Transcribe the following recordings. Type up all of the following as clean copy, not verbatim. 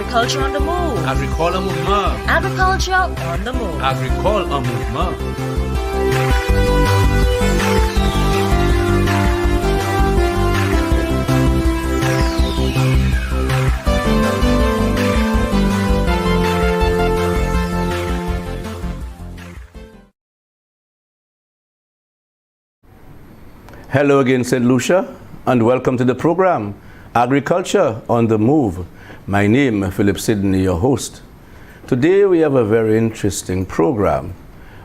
Agriculture on the move. Agricole en mouvement. Agriculture on the move. Agricole en mouvement. Hello again, St. Lucia, and welcome to the program, Agriculture on the Move. My name, Philip Sidney, your host. Today we have a very interesting program,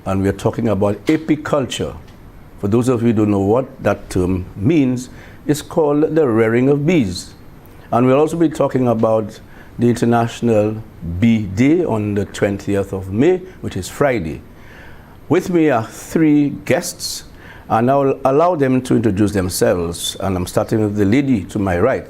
and we are talking about apiculture. For those of you who don't know what that term means, it's called the rearing of bees. And we'll also be talking about the International Bee Day on the 20th of May, which is Friday. With me are three guests, and I'll allow them to introduce themselves. And I'm starting with the lady to my right.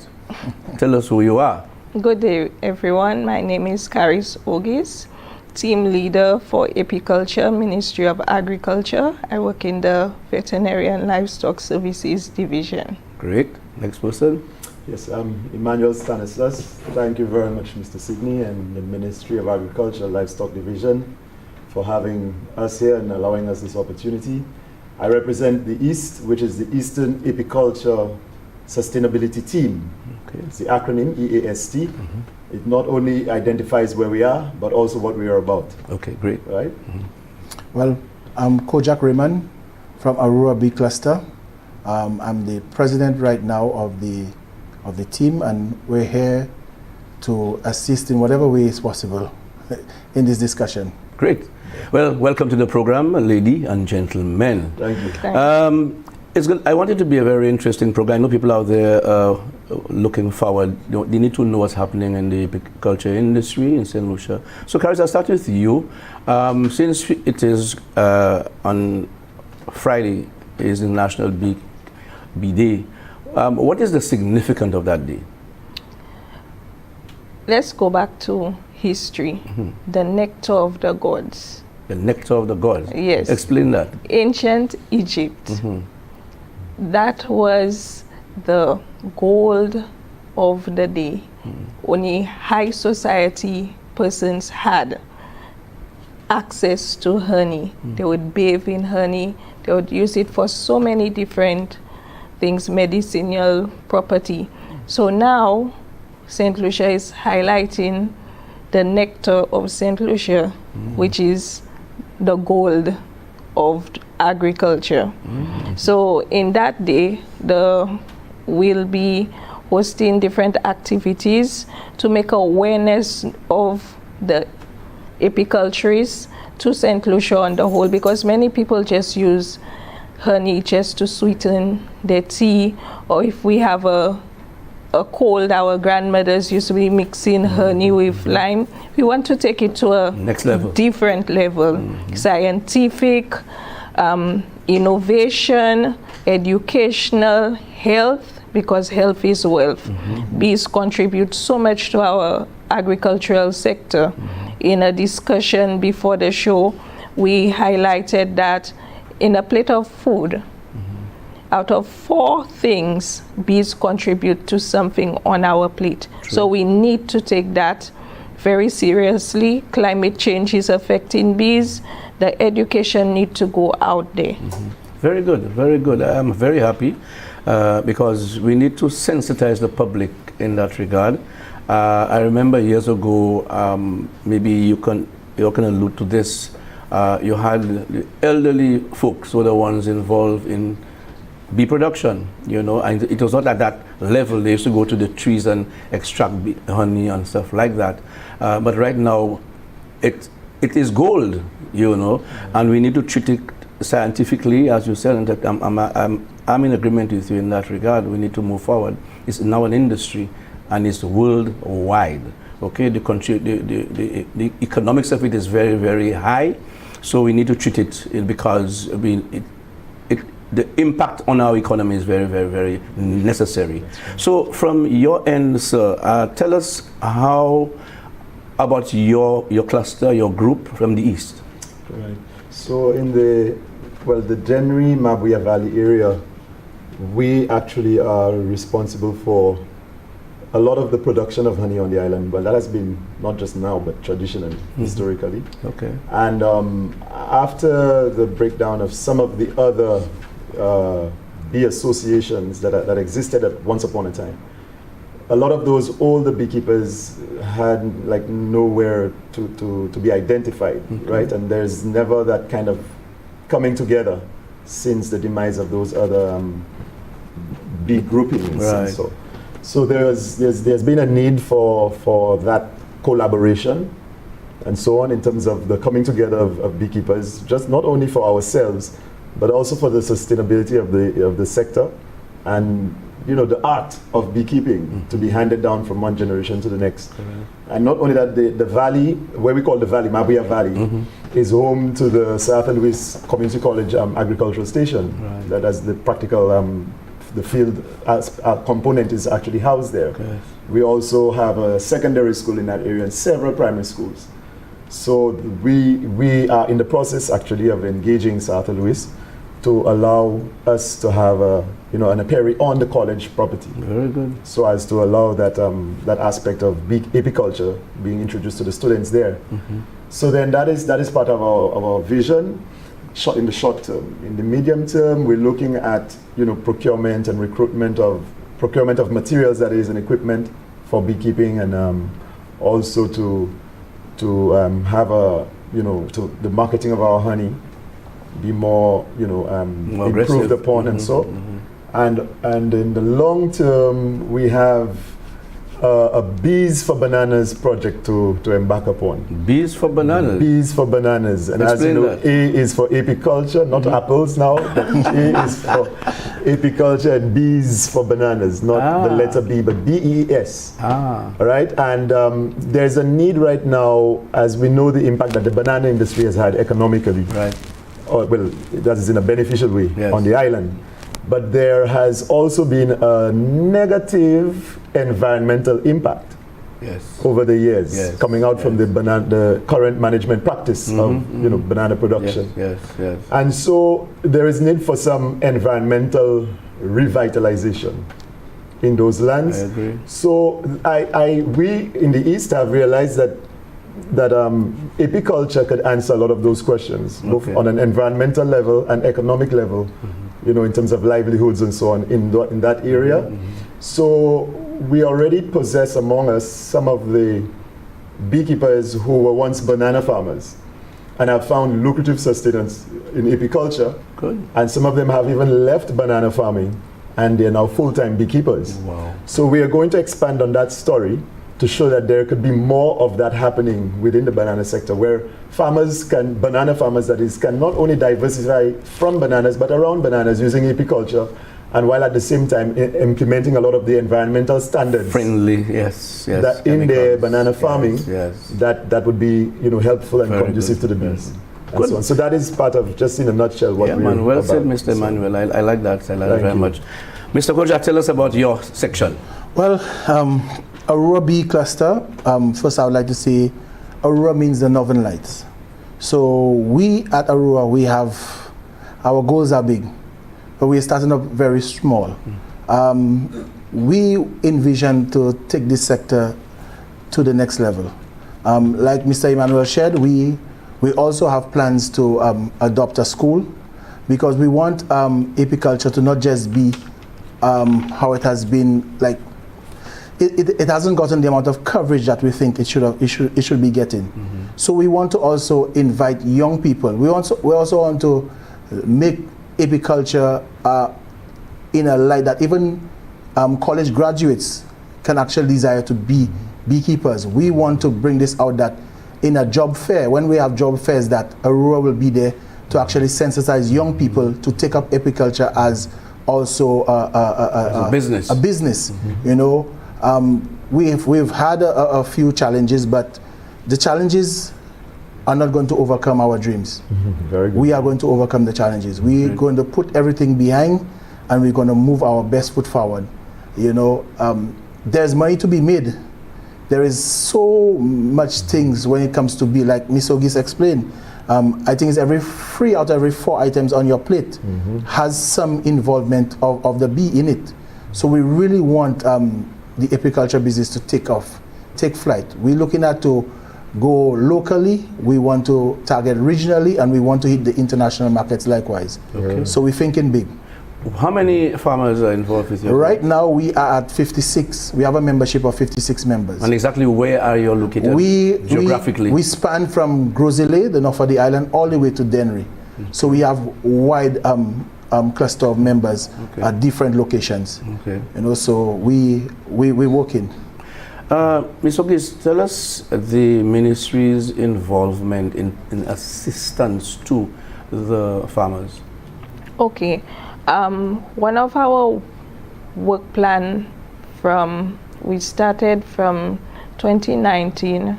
Tell us who you are. Good day, everyone. My name is Caris Ogis, team leader for Apiculture, Ministry of Agriculture. I work in the Veterinary and Livestock Services Division. Great. Next person. Yes, I'm Emmanuel Stanislas. Thank you very much, Mr. Sidney and the Ministry of Agriculture, Livestock Division for having us here and allowing us this opportunity. I represent the East, which is the Eastern Apiculture Sustainability Team. Okay. It's the acronym EAST. Mm-hmm. It not only identifies where we are, but also what we are about. Okay, great. Right? Mm-hmm. Well, I'm Kojak Raymond from Aurora Bee Cluster. I'm the president right now of the team, and we're here to assist in whatever way is possible in this discussion. Great. Well, welcome to the program, lady and gentlemen. Thank you. It's good. I want it to be a very interesting program. I know people out there looking forward. They need to know what's happening in the apiculture industry in St. Lucia. So, Caris, I'll start with you. Since it is on Friday, is the National Bee Day, what is the significance of that day? Let's go back to history. The nectar of the gods. The nectar of the gods? Yes. Explain that. Ancient Egypt. That was the gold of the day. Only high society persons had access to honey. They would bathe in honey. They would use it for so many different things, medicinal property. So now St. Lucia is highlighting the nectar of St. Lucia, which is the gold of agriculture. So in that day, we'll be hosting different activities to make awareness of the apiculturists to St. Lucia on the whole, because many people just use honey just to sweeten their tea, or if we have a cold, our grandmothers used to be mixing honey with lime. We want to take it to a next level, different level, scientific, innovation, educational, health, because health is wealth. Bees contribute so much to our agricultural sector. In a discussion before the show, we highlighted that in a plate of food, out of 4 things, bees contribute to something on our plate. True. So we need to take that very seriously. Climate change is affecting bees. The education needs to go out there. Very good, very good. I'm very happy because we need to sensitize the public in that regard. I remember years ago, maybe you can allude to this. You had the elderly folks were the ones involved in bee production, and it was not at that level. They used to go to the trees and extract honey and stuff like that. But right now, it is gold, and we need to treat it scientifically, as you said. And I'm in agreement with you in that regard. We need to move forward. It's now an industry, and it's worldwide. Okay, the economics of it is very, very high. So we need to treat it because the impact on our economy is very, very, very necessary. Right. So from your end, sir, tell us how about your cluster, your group from the East. Right. So in the January Mabuya Valley area, we actually are responsible for a lot of the production of honey on the island, well, that has been not just now, but traditionally, historically. Okay. And after the breakdown of some of the other bee associations that existed at once upon a time, a lot of those older beekeepers had like nowhere to be identified, right? And there's never that kind of coming together since the demise of those other bee groupings. Right. And so there's been a need for that collaboration and so on in terms of the coming together of beekeepers, just not only for ourselves, but also for the sustainability of the sector and the art of beekeeping to be handed down from one generation to the next. And not only that, the valley, where we call the valley, Mabuya Valley, is home to the South and West Community College Agricultural Station. Right. That has the practical, the field component is actually housed there. Okay. We also have a secondary school in that area and several primary schools. So we are in the process actually of engaging South and West to allow us to have an apiary on the college property. Very good. So as to allow that that aspect of apiculture being introduced to the students there. So then that is part of our vision. In the short term. In the medium term, we're looking at procurement and recruitment of materials, that is, and equipment for beekeeping, and also to have the marketing of our honey be more More improved aggressive. upon and so. And in the long term, we have a Bees for Bananas project to embark upon. Bees for bananas. Bees for Bananas. And as you Explain know, that. A is for apiculture, not apples now. But A is for apiculture and Bees for Bananas, not the letter B, but BES. Ah. All right, and there's a need right now, as we know the impact that the banana industry has had economically. Right. Well, that is in a beneficial way Yes. on the island. But there has also been a negative environmental impact Yes. over the years, Yes, coming out from the current management practice of banana production. Yes. Yes. And so there is need for some environmental revitalization in those lands. I agree. So we in the East have realized that apiculture could answer a lot of those questions, both Okay. on an environmental level and economic level, in terms of livelihoods and so on in that area. So we already possess among us some of the beekeepers who were once banana farmers and have found lucrative sustenance in apiculture. Good. And some of them have even left banana farming and they're now full-time beekeepers. Wow. So we are going to expand on that story to show that there could be more of that happening within the banana sector, where banana farmers that is, can not only diversify from bananas, but around bananas using apiculture, and while at the same time implementing a lot of the environmental standards Friendly, yes. that in their chemicals. banana farming, Yes. that would be helpful and Very conducive good. to the bees. And Good. so on. So that is part of, just in a nutshell, what Yeah, we're man. Well about. said, Mr. So- Emmanuel. I like that. I like that Thank very you. much. Mr. Kojak, tell us about your section. Well, Aurora Bee Cluster, first I would like to say Aurora means the Northern Lights. So we at Aurora, our goals are big, but we're starting up very small. We envision to take this sector to the next level. Like Mr. Emmanuel shared, we also have plans to adopt a school, because we want apiculture to not just be how it has been, like it hasn't gotten the amount of coverage that we think it should be getting. So we want to also invite young people. We also want to make apiculture in a light that even college graduates can actually desire to be beekeepers. We want to bring this out, that in a job fair, when we have job fairs, that Aurora will be there to actually sensitize young people to take up apiculture as also a business. A business, we've had a few challenges, but the challenges are not going to overcome our dreams. Very good. We are going to overcome the challenges. We're going to put everything behind, and we're going to move our best foot forward. There's money to be made. There is so much things when it comes to bee, like Ms. Ogis explained. I think it's 3 out of every 4 items on your plate has some involvement of the bee in it. So we really want the apiculture business to take flight. We're looking at to go locally, we want to target regionally, and we want to hit the international markets likewise. Okay. So we're thinking big. How many farmers are involved with you? Right now we are at 56. We have a membership of 56 members. And exactly where are you located geographically? We span from Grosile, the north of the island, all the way to Dennery. So we have wide cluster of members at different locations. Okay. You know, so we're working. Ms. Ogis, tell us the ministry's involvement in assistance to the farmers. Okay. One of our work plan we started from 2019,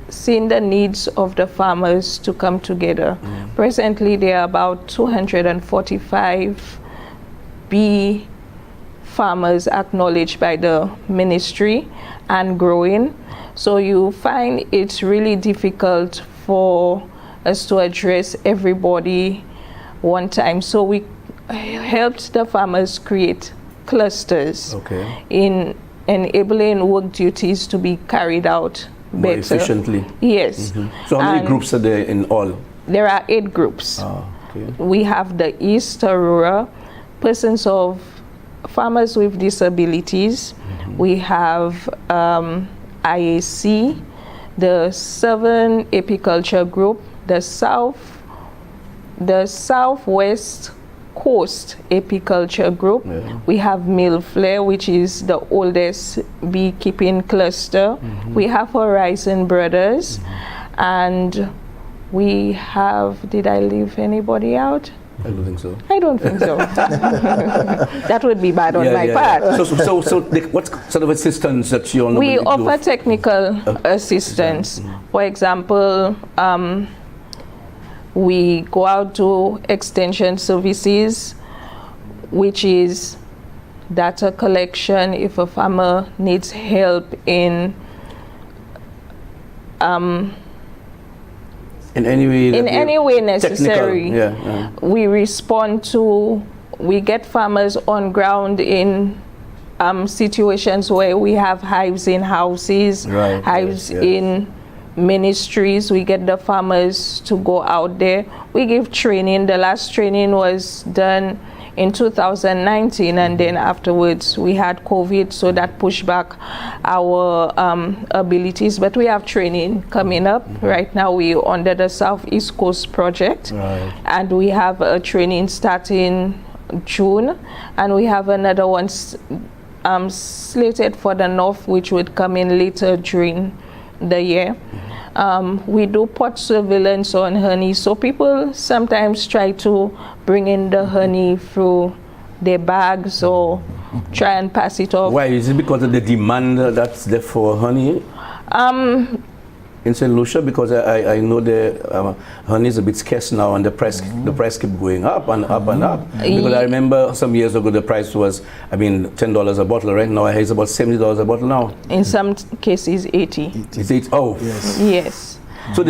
seeing the needs of the farmers to come together. Presently, there are about 245 bee farmers acknowledged by the ministry and growing. So you find it's really difficult for us to address everybody one time. So we helped the farmers create clusters in enabling work duties to be carried out more better. Efficiently. Yes. So how many groups are there in all? There are 8 groups. We have the East Aurora, farmers with disabilities. We have IAC, the Southern Apiculture Group, the Southwest Coast Apiculture Group. We have Millflare, which is the oldest beekeeping cluster. We have Horizon Brothers, and we have, did I leave anybody out? I don't think so. I don't think so. That would be bad on my part. So what sort of assistance that you We offer technical assistance. For example, we go out to extension services, which is data collection if a farmer needs help in any way necessary. We respond to, we get farmers on ground in situations where we have hives in houses, hives in ministries. We get the farmers to go out there. We give training. The last training was done in 2019, and then afterwards we had COVID, so that pushed back our abilities. But we have training coming up. Right now we're under the Southeast Coast project, and we have a training starting June, and we have another one slated for the north, which would come in later during the year. We do pot surveillance on honey, so people sometimes try to bring in the honey through their bags or try and pass it off. Why? Is it because of the demand that's there for honey in St. Lucia? Because I know the honey is a bit scarce now, and the price keep going up and up and up. Because I remember some years ago the price was, $10 a bottle. Right now it's about $70 a bottle now. In some cases, 80. Is it? Oh, yes. So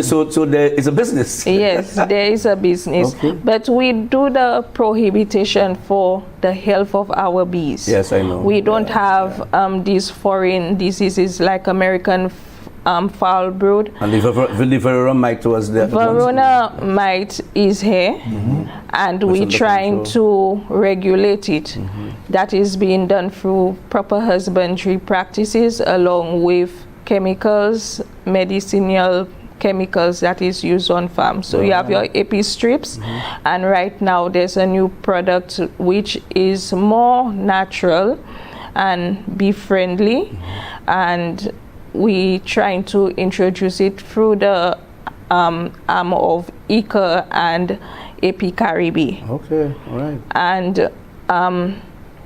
there is a business. Yes, there is a business. But we do the prohibition for the health of our bees. Yes, I know. We don't have these foreign diseases like American foul brood. And the Varroa mite was there. Varroa mite is here, and we're trying to regulate it. That is being done through proper husbandry practices, along with chemicals, medicinal chemicals that is used on farms. So you have your epi strips, and right now there's a new product which is more natural and bee friendly, and we trying to introduce it through the arm of ICA and Epicaribe. Okay, all right. And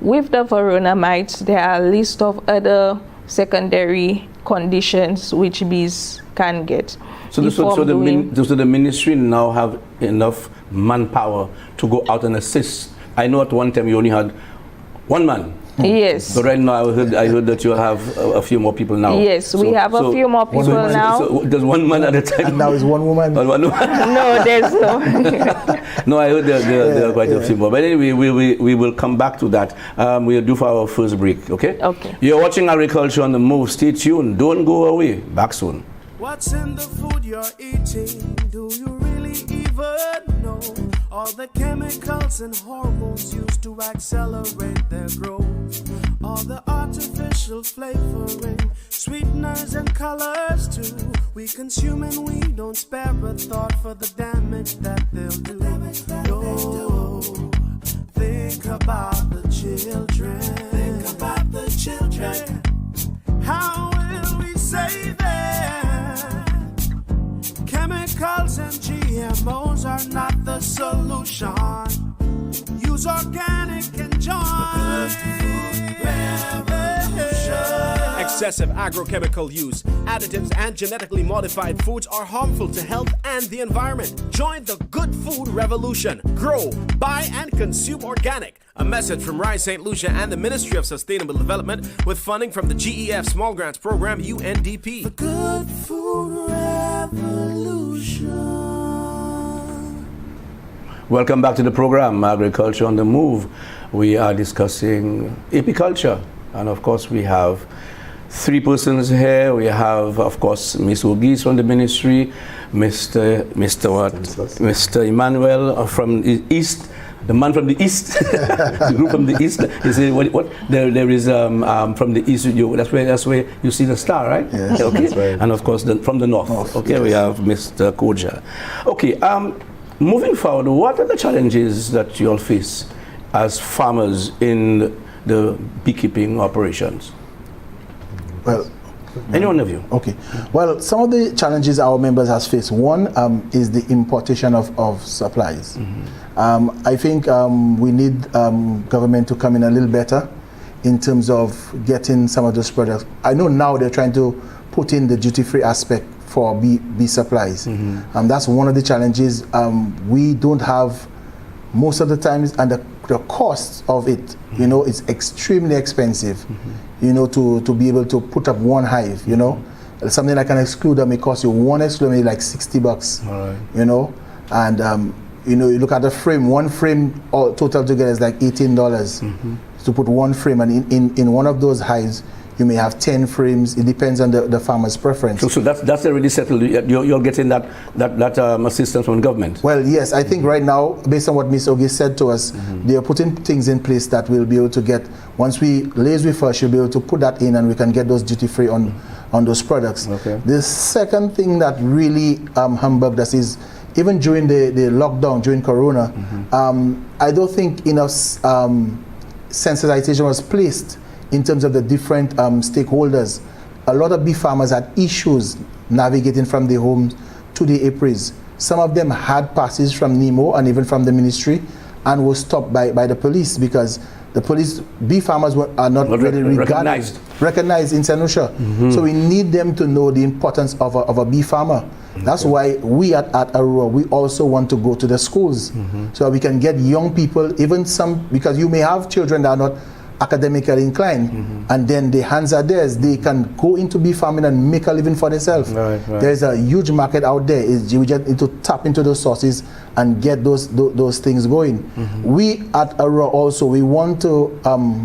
with the Varroa mites, there are a list of other secondary conditions which bees can get. So the ministry now have enough manpower to go out and assist. I know at one time you only had one man Yes. But right now, I heard that you have a few more people now. Yes, we have a few more people now. So there's one man at a time. And now it's one woman. One woman. No, there's no. No, I heard there are quite a few more. But anyway, we will come back to that. We'll do for our first break, okay? Okay. You're watching Agriculture on the Move. Stay tuned. Don't go away. Back soon. What's in the food you're eating? Do you really even know? All the chemicals and hormones used to accelerate their growth. All the artificial flavoring, sweeteners and colors too. We consume and we don't spare a thought for the damage that they'll do. No, think about the children. Think about the children. How will we save them? Chemicals and GMOs are not the solution. Use organic and join. Excessive agrochemical use, additives, and genetically modified foods are harmful to health and the environment. Join the good food revolution. Grow, buy, and consume organic. A message from Rise St. Lucia and the Ministry of Sustainable Development with funding from the GEF Small Grants Program, UNDP. The good food revolution. Welcome back to the program, Agriculture on the Move. We are discussing apiculture. And of course, we have three persons here. We have, of course, Miss Ogis from the ministry, Mr. Emmanuel from the East, the man from the East, the group from the East. You see what? There is from the East. That's where you see the star, right? Yes, okay. that's right. And of course, from the North. Okay, yes. We have Mr. Kojak. Okay. Moving forward, what are the challenges that you all face as farmers in the beekeeping operations? Well, any one of you? Okay. Well, some of the challenges our members has faced. One is the importation of supplies. Mm-hmm. I think we need government to come in a little better in terms of getting some of those products. I know now they're trying to put in the duty-free aspect for bee supplies. Mm-hmm. That's one of the challenges. We don't have most of the times, and the cost of it, mm-hmm. It's extremely expensive. Mm-hmm. To be able to put up one hive, something like an excluder may cost you one excluder like $60. Right. And you look at the frame. One frame all total together is like $18 mm-hmm. to put one frame, and in one of those hives you may have 10 frames. It depends on the farmer's preference. So that's already settled. You're getting that assistance from the government? Well, yes. I think right now, based on what Ms. Ogi said to us, mm-hmm. they are putting things in place that we'll be able to get. Once we liaise with her, she'll be able to put that in, and we can get those duty-free on those products. Okay. The second thing that really humbugged us is, even during the lockdown, during Corona, mm-hmm. I don't think enough sensitization was placed in terms of the different stakeholders. A lot of bee farmers had issues navigating from their homes to the apiaries. Some of them had passes from NEMO and even from the ministry, and were stopped by the police, because the police, bee farmers are not really recognized in St. Lucia. Mm-hmm. So we need them to know the importance of a bee farmer. Okay. That's why we at Aurora, we also want to go to the schools, mm-hmm. so that we can get young people, even some, because you may have children that are not academically inclined, mm-hmm. and then the hands are theirs. They can go into bee farming and make a living for themselves. Right. There's a huge market out there. We just need to tap into those sources and get those things going. Mm-hmm. We at Aurora also, we want to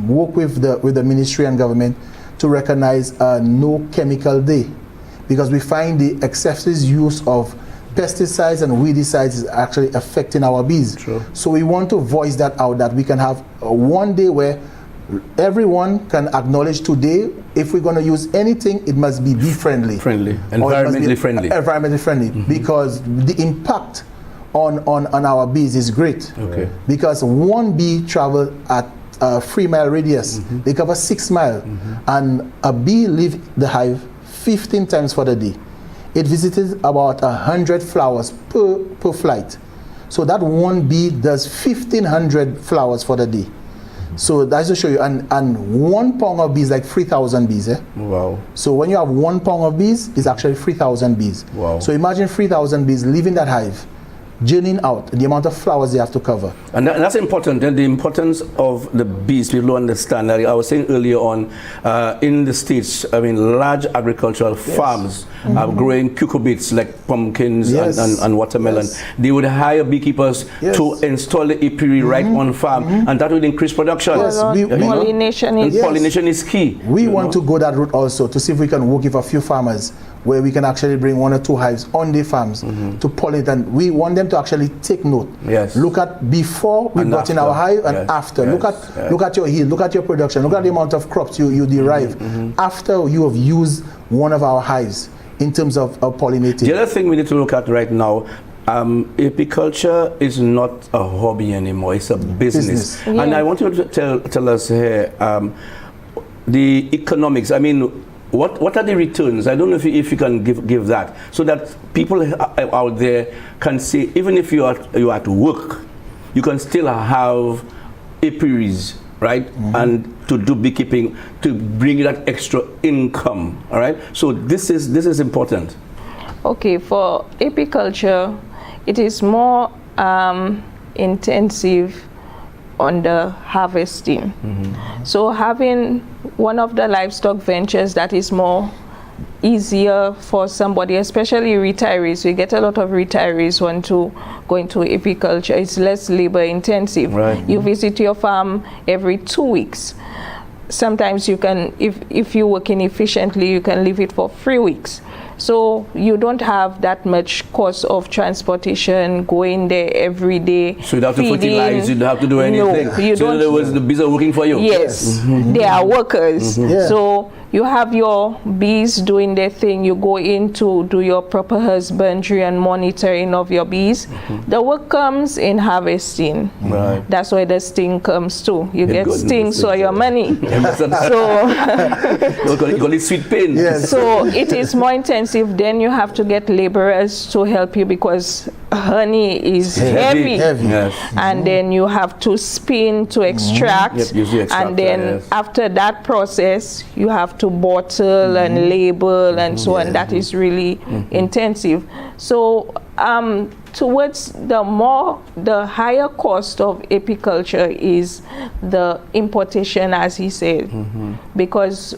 work with the ministry and government to recognize a no chemical day, because we find the excessive use of pesticides and weedicides is actually affecting our bees. True. So we want to voice that out, that we can have one day where everyone can acknowledge today, if we're going to use anything, it must be bee friendly. Environmentally friendly. Environmentally friendly, mm-hmm. because the impact on our bees is great. Okay. Because one bee travels at a 3 mile radius, mm-hmm. they cover 6 miles, mm-hmm. and a bee leaves the hive 15 times for the day. It visited about 100 flowers per flight. So that one bee does 1,500 flowers for the day. So that's to show you, and 1 pound of bees like 3,000 bees. Wow. So when you have 1 pound of bees, it's actually 3,000 bees. Wow. So imagine 3,000 bees leaving that hive, journeying out, the amount of flowers they have to cover. And that's important. And the importance of the bees, people understand. I was saying earlier on, in the States, I mean, large agricultural farms are growing cucurbits like pumpkins and watermelon. They would hire beekeepers to install the apiary right on farm, and that would increase production. Pollination is key. We want to go that route also to see if we can work with a few farmers where we can actually bring 1 or 2 hives on their farms to pollinate, and we want them to actually take note. Look at before we brought in our hive and after. Look at your yield, look at your production, look at the amount of crops you derive after you have used one of our hives in terms of pollinating. The other thing we need to look at right now, apiculture is not a hobby anymore, it's a business. And I want you to tell us here the economics. I mean, what are the returns? I don't know if you can give that, so that people out there can see, even if you're at work, you can still have apiaries, right? And to do beekeeping, to bring that extra income, all right? So this is important. Okay, for apiculture, it is more intensive on the harvesting. So having one of the livestock ventures that is more easier for somebody, especially retirees. We get a lot of retirees want to go into apiculture. It's less labor intensive. You visit your farm every 2 weeks. Sometimes you can, if you're working efficiently, you can leave it for 3 weeks. So you don't have that much cost of transportation, going there every day. So you don't have to fertilize, you don't have to do anything. No, you so don't. in other words, the bees are working for you. Yes, they are workers. So you have your bees doing their thing. You go in to do your proper husbandry and monitoring of your bees. The work comes in harvesting. That's where the sting comes too. You get stings for your money. So you call it sweet pain. So it is more intensive. Then you have to get laborers to help you because honey is heavy. And then you have to spin to extract. And then after that process, you have to bottle and label and so on. That is really intensive. So towards the higher cost of apiculture is the importation, as he said, because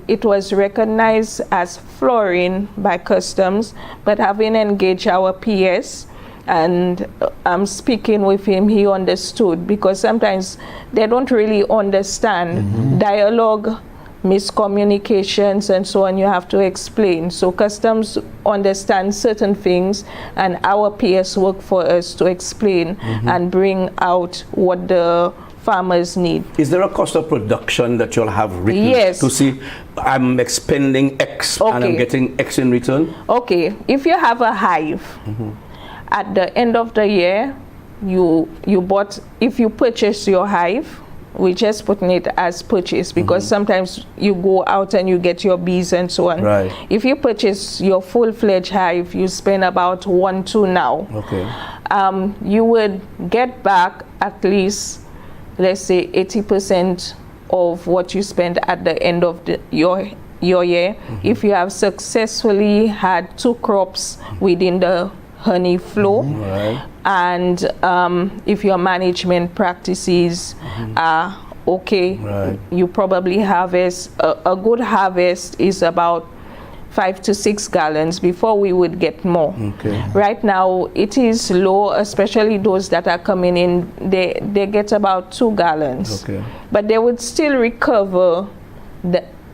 it was recognized as flooring by customs, but having engaged our PS, and I'm speaking with him, he understood, because sometimes they don't really understand dialogue, miscommunications and so on. You have to explain. So customs understand certain things and our PS work for us to explain and bring out what the farmers need. Is there a cost of production that you'll have written to see I'm expending X and I'm getting X in return? Okay, if you have a hive at the end of the year, you bought, if you purchase your hive, we just putting it as purchase because sometimes you go out and you get your bees and so on. If you purchase your full-fledged hive, you spend about 1-2 now. You would get back at least, let's say, 80% of what you spend at the end of your year. If you have successfully had 2 crops within the honey flow, and if your management practices are okay, you probably harvest. A good harvest is about 5 to 6 gallons. Before we would get more. Right now it is low, especially those that are coming in, they get about 2 gallons. But they would still recover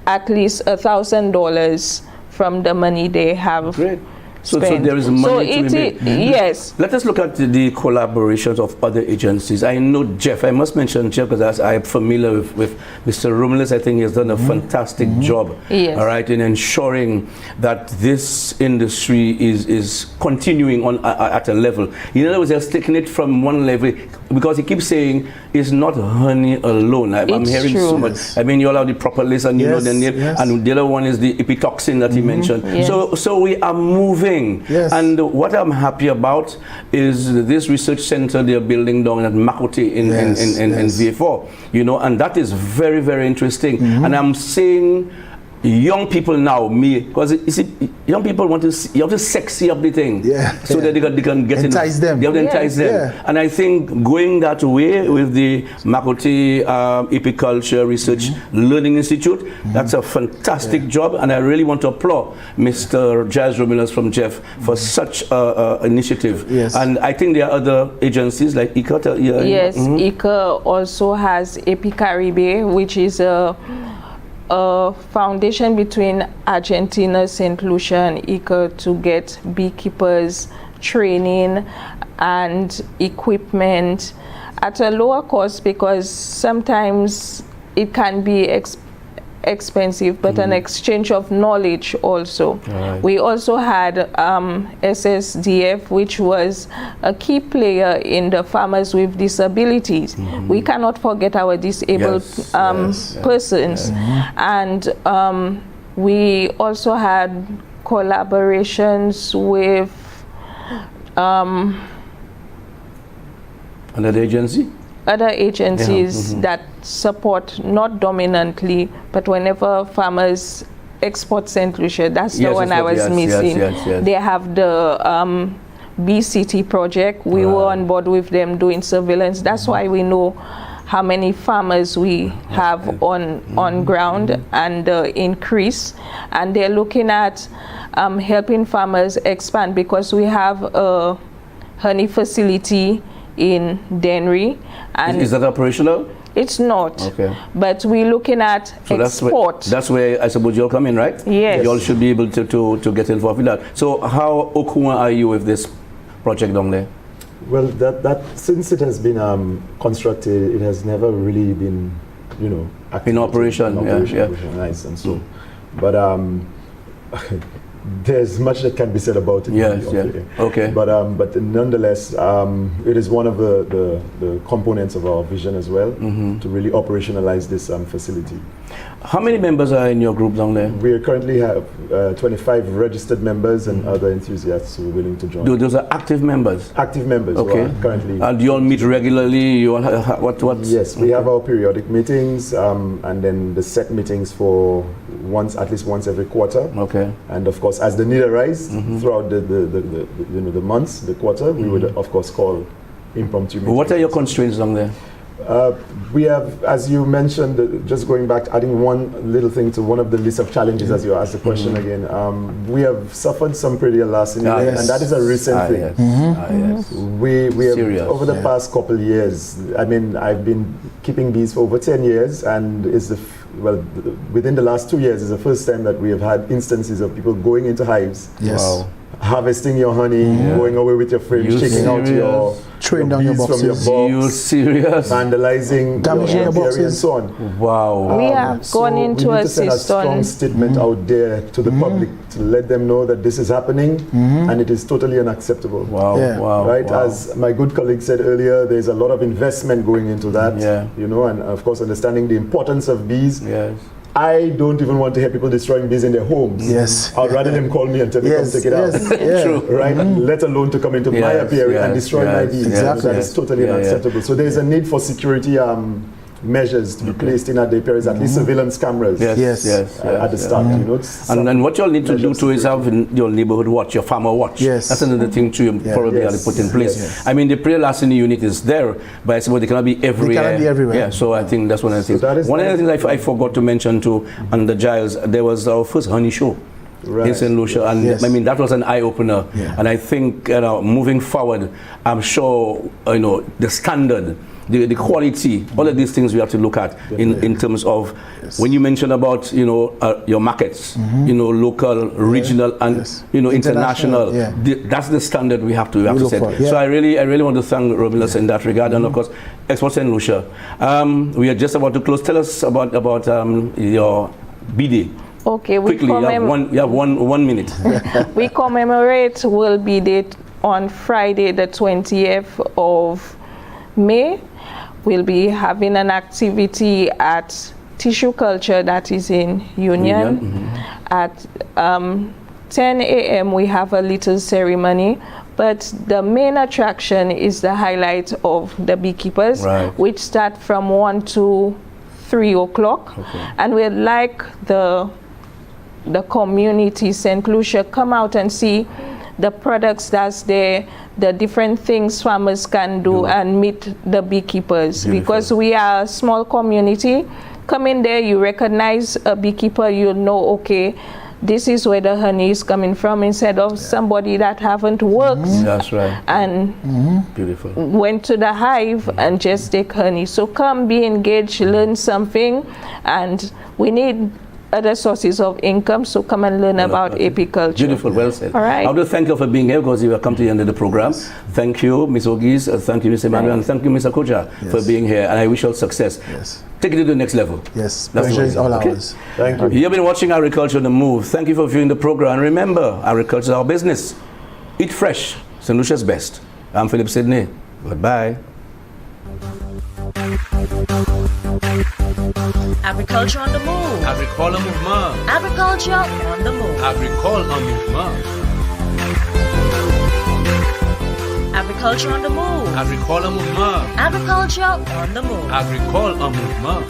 at least $1,000 from the money they have. So there is money to be made. Yes. Let us look at the collaborations of other agencies. I know Jeff, I must mention Jeff because I'm familiar with Mr. Romulus. I think he has done a fantastic job, all right, in ensuring that this industry is continuing on at a level. In other words, they're taking it from one level, because he keeps saying it's not honey alone. I'm hearing so much. I mean, you all have the propolis and you know the name, and the other one is the epitoxin that he mentioned. So we are moving. And what I'm happy about is this research center they're building down at Makoti in VA4, you know, and that is very, very interesting. And I'm seeing young people now, because you see, young people want to see, you have to sexy up the thing, so that they can get entice them. You have to entice them. Yeah. And I think going that way with the Makote Apiculture Research Learning Institute, that's a fantastic job, and I really want to applaud Mr. Giles Romulus from Jeff for such an initiative. Yes. And I think there are other agencies like ICA. Yes, ICA also has Epicaribe, which is a foundation between Argentina, St. Lucia, and ICA to get beekeepers training and equipment at a lower cost, because sometimes it can be expensive, but an exchange of knowledge also. Right. We also had SSDF, which was a key player in the farmers with disabilities. We cannot forget our disabled persons. And we also had collaborations with Another agency? Other agencies that support, not dominantly, but whenever farmers export St. Lucia, that's the one I was missing. They have the BCT project. We were on board with them doing surveillance. That's why we know how many farmers we have on ground and the increase. And they're looking at helping farmers expand, because we have a honey facility in Dennery. And is that operational? It's not. Okay. But we're looking at export. That's where I suppose you'll come in, right? Yes. You all should be able to get involved with that. So how okuma are you with this project down there? Well, that since it has been constructed, it has never really been, in operation. Nice and so. But there's much that can be said about it. Yes, okay. But nonetheless, it is one of the components of our vision as well, to really operationalize this facility. How many members are in your group down there? We currently have 25 registered members and other enthusiasts who are willing to join. Those are active members? Active members, okay. Currently. And you all meet regularly? You all what? Yes, we have our periodic meetings, and then the set meetings for at least once every quarter. Okay. And of course, as the need arises throughout the months, the quarter, we would of course call impromptu meetings. What are your constraints down there? We have, as you mentioned, just going back, adding one little thing to one of the list of challenges as you asked the question again. We have suffered some pretty larceny, and that is a recent thing. Yes. We have, over the past couple of years, I mean, I've been keeping bees for over 10 years, and within the last 2 years is the first time that we have had instances of people going into hives. Yes. Wow. Harvesting your honey, going away with your fridge, taking out your throwing down your boxes. From your box, you serious? Vandalizing, damaging your boxes, and so on. Wow. We have gone into we need to send a strong statement out there to the public to let them know that this is happening and it is totally unacceptable. Wow. Yeah. Wow. Right? Wow. As my good colleague said earlier, there's a lot of investment going into that. Yeah. And of course understanding the importance of bees. Yes. I don't even want to hear people destroying bees in their homes. Yes. I'd rather them call me and tell me come take it out. True. Right? Let alone to come into my apiary and destroy my bees. Exactly. That is totally unacceptable. So there's a need for security measures to be placed in at the apiaries, at least surveillance cameras. At the start. And what you'll need to do too is have your neighborhood watch, your farmer watch. Yes. That's another thing too you probably have to put in place. Yes. I mean, the pre-larceny unit is there, but I suppose they cannot be everywhere. They cannot be everywhere. Yeah, so I think that's one of the things. So one of the things I forgot to mention too, under Giles, there was our first honey show. Right. In St. Lucia, and I mean that was an eye-opener. And I think moving forward, I'm sure the standard, the quality, all of these things we have to look at in terms of when you mention about your markets, local, regional, and international. That's the standard we have to set. So I really want to thank Romulus in that regard, and of course, Export St. Lucia. We are just about to close. Tell us about your B-Day. Okay, quickly. You have one minute. We commemorate World Bee Day on Friday, the 20th of May. We'll be having an activity at Tissue Culture, that is in Union. At 10 a.m. we have a little ceremony, but the main attraction is the highlight of the beekeepers, which start from 1 to 3 o'clock. And we'd like the the community, St. Lucia, come out and see the products that's there, the different things farmers can do and meet the beekeepers. Beautiful. Because we are a small community. Come in there, you recognize a beekeeper, you'll know, okay, this is where the honey is coming from, instead of somebody that haven't worked. That's right. And Beautiful. went to the hive and just take honey. So come, be engaged, learn something, and we need other sources of income, so come and learn about apiculture. Beautiful, well said. All right. I want to thank you for being here, because you have come to the end of the program. Thank you, Ms. Ogis, thank you, Mr. Emmanuel, and thank you, Mr. Kojak, for being here, and I wish you all success. Yes. Take it to the next level. Yes, That's pleasure what is all okay? ours. Thank you. You've been watching Agriculture on the Move. Thank you for viewing the program. And remember, agriculture is our business. Eat fresh. St. Lucia's best. I'm Philip Sidney. Goodbye. Agriculture on the move. Agricole mouvement. Agriculture on the move. Agricole en mouvement. Agriculture on the move. Agricole mouvement. Agriculture on the move. Agricole en mouvement.